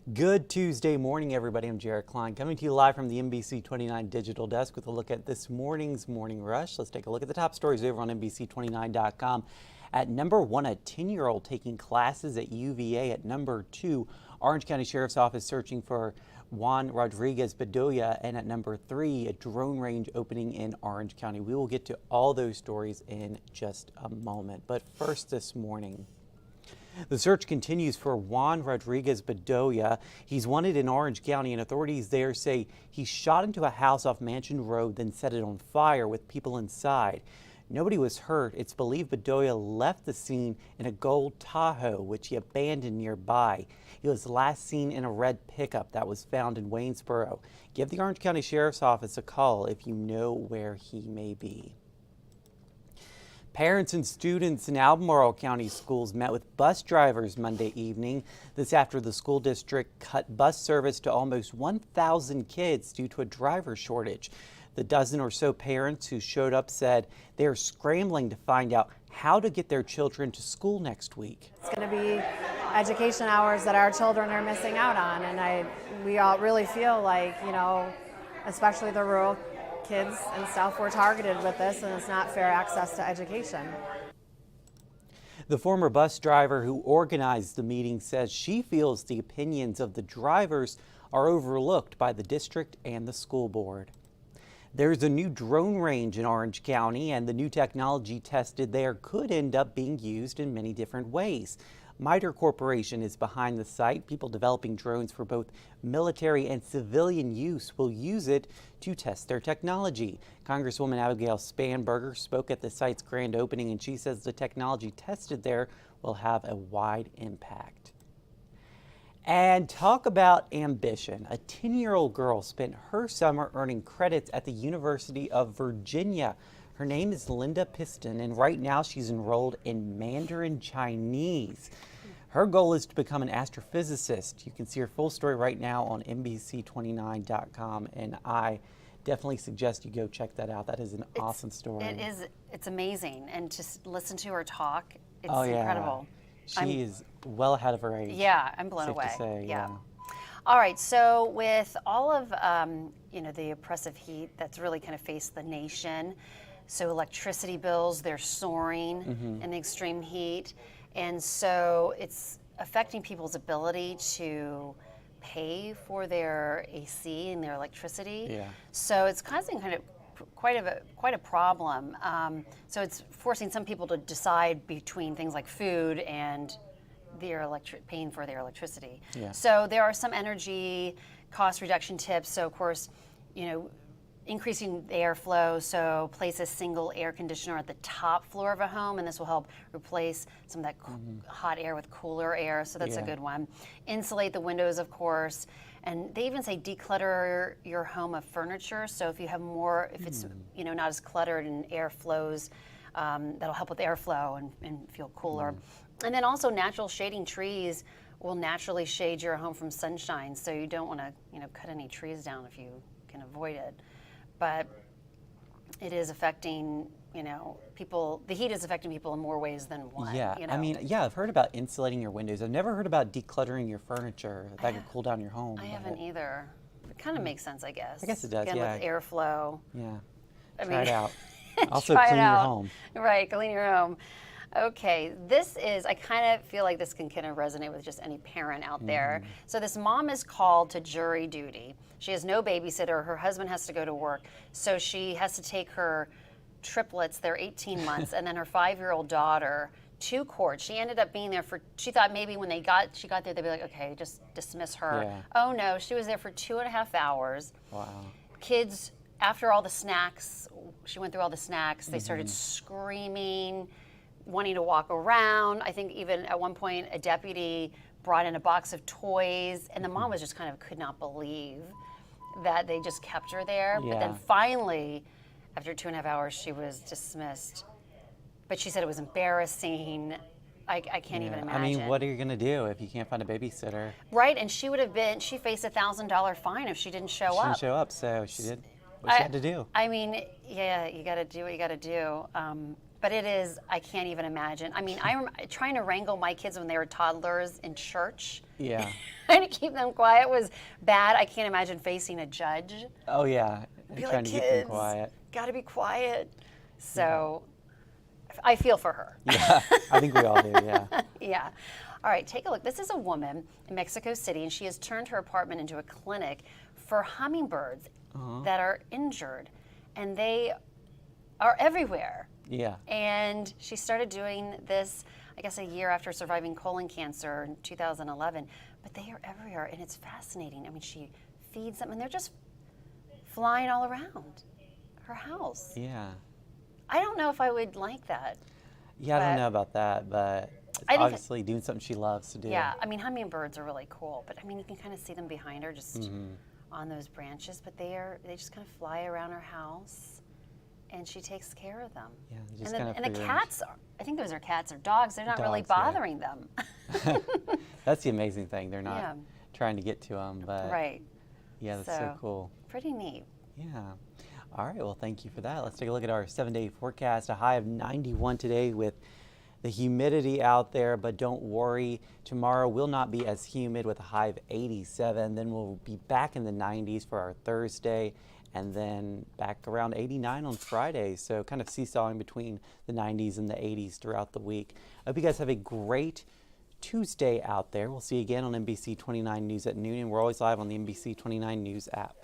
Good Tuesday morning, everybody. I'm Jared Klein coming to you live from the NBC29 Digital Desk with a look at this morning's Morning Rush. Let's take a look at the top stories over on NBC29.com. At number 1, a 10-year-old taking classes at UVA. At number 2, Orange County Sheriff's Office searching for Juan Rodriguez Bedoya. And at number 3, a drone range opening in Orange County. We will get to all those stories in just a moment. But first this morning, the search continues for Juan Rodriguez Bedoya. He's wanted in Orange County, and authorities there say he shot into a house off Mansion Road, then set it on fire with people inside. Nobody was hurt. It's believed Bedoya left the scene in a gold Tahoe, which he abandoned nearby. He was last seen in a red pickup that was found in Waynesboro. Give the Orange County Sheriff's Office a call if you know where he may be. Parents and students in Albemarle County schools met with bus drivers Monday evening. This after the school district cut bus service to almost 1,000 kids due to a driver shortage. The dozen or so parents who showed up said they are scrambling to find out how to get their children to school next week. It's going to be education hours that our children are missing out on, and we all really feel like, especially the rural kids and stuff, were targeted with this, and it's not fair access to education. The former bus driver who organized the meeting says she feels the opinions of the drivers are overlooked by the district and the school board. There's a new drone range in Orange County, and the new technology tested there could end up being used in many different ways. MITRE Corporation is behind the site. People developing drones for both military and civilian use will use it to test their technology. Congresswoman Abigail Spanberger spoke at the site's grand opening, and she says the technology tested there will have a wide impact. And talk about ambition. A 10-year-old girl spent her summer earning credits at the University of Virginia. Her name is Linda Piston, and right now she's enrolled in Mandarin Chinese. Her goal is to become an astrophysicist. You can see her full story right now on NBC29.com, and I definitely suggest you go check that out. That is an awesome story. It is. It's amazing, and just listen to her talk. It's oh, yeah. incredible. She is well ahead of her age. Yeah, I'm blown safe away. To say, yeah. All right, so with all of the oppressive heat that's really kind of faced the nation, so electricity bills, they're soaring in the extreme heat, and so it's affecting people's ability to pay for their AC and their electricity. Yeah. So it's causing kind of quite a problem. So it's forcing some people to decide between things like food and paying for their electricity. Yeah. So there are some energy cost reduction tips. So of course, increasing the airflow. So place a single air conditioner at the top floor of a home, and this will help replace some of that hot air with cooler air. So that's a good one. Insulate the windows, of course. And they even say declutter your home of furniture. So if you have more, if it's not as cluttered and air flows, that'll help with airflow and feel cooler. And then also natural shading trees will naturally shade your home from sunshine. So you don't want to cut any trees down if you can avoid it. But it is affecting people. The heat is affecting people in more ways than one. Yeah, I mean, I've heard about insulating your windows. I've never heard about decluttering your furniture. That could cool down your home. I haven't either. It kind of makes sense, I guess. I guess it does, Again, yeah. with airflow. Yeah, Try it out. Also try clean it your out. home. Right, clean your home. Okay, I kind of feel like this can kind of resonate with just any parent out there. So this mom is called to jury duty. She has no babysitter. Her husband has to go to work. So she has to take her triplets, they're 18 months, and then her 5-year-old daughter to court. She ended up being there she thought maybe when she got there, they'd be like, okay, just dismiss her. Yeah. Oh no, she was there for 2.5 hours. Wow. Kids, after all the snacks, she went through all the snacks, they started screaming, wanting to walk around. I think even at one point a deputy brought in a box of toys, and the mom was just kind of could not believe that they just kept her there. Yeah. But then finally, after 2.5 hours, she was dismissed. But she said it was embarrassing. I can't even imagine. I mean, what are you going to do if you can't find a babysitter? Right, and she faced a $1,000 fine if she didn't show up. She didn't show up, so she did what she had to do. I mean, yeah, you got to do what you got to do. But it is, I can't even imagine. I mean, I'm trying to wrangle my kids when they were toddlers in church. Yeah. Trying to keep them quiet was bad. I can't imagine facing a judge. Oh yeah. And Be trying like, to kids, keep them quiet. gotta be quiet. So I feel for her. Yeah. I think we all do. Yeah. Yeah. All right, take a look. This is a woman in Mexico City, and she has turned her apartment into a clinic for hummingbirds that are injured, and they are everywhere. Yeah. And she started doing this, I guess, a year after surviving colon cancer in 2011. But they are everywhere, and it's fascinating. I mean, she feeds them, and they're just flying all around her house. Yeah. I don't know if I would like that. Yeah, I don't But- know about that, but it's I think- obviously doing something she loves to do. Yeah, I mean, hummingbirds are really cool, but I mean, you can kind of see them behind her just on those branches, but they just kind of fly around her house, and she takes care of them. Yeah, they just and kind of the free range. cats, I think those are cats or dogs, they're not really Dogs, yeah. bothering them. That's the amazing thing. They're not Yeah. trying to get to them, but Right, yeah, that's so cool. pretty neat. Yeah. All right. Well, thank you for that. Let's take a look at our 7-day forecast. A high of 91 today with the humidity out there, but don't worry. Tomorrow will not be as humid with a high of 87. Then we'll be back in the 90s for our Thursday, and then back around 89 on Friday. So kind of seesawing between the 90s and the 80s throughout the week. I hope you guys have a great Tuesday out there. We'll see you again on NBC 29 News at noon, and we're always live on the NBC 29 News app.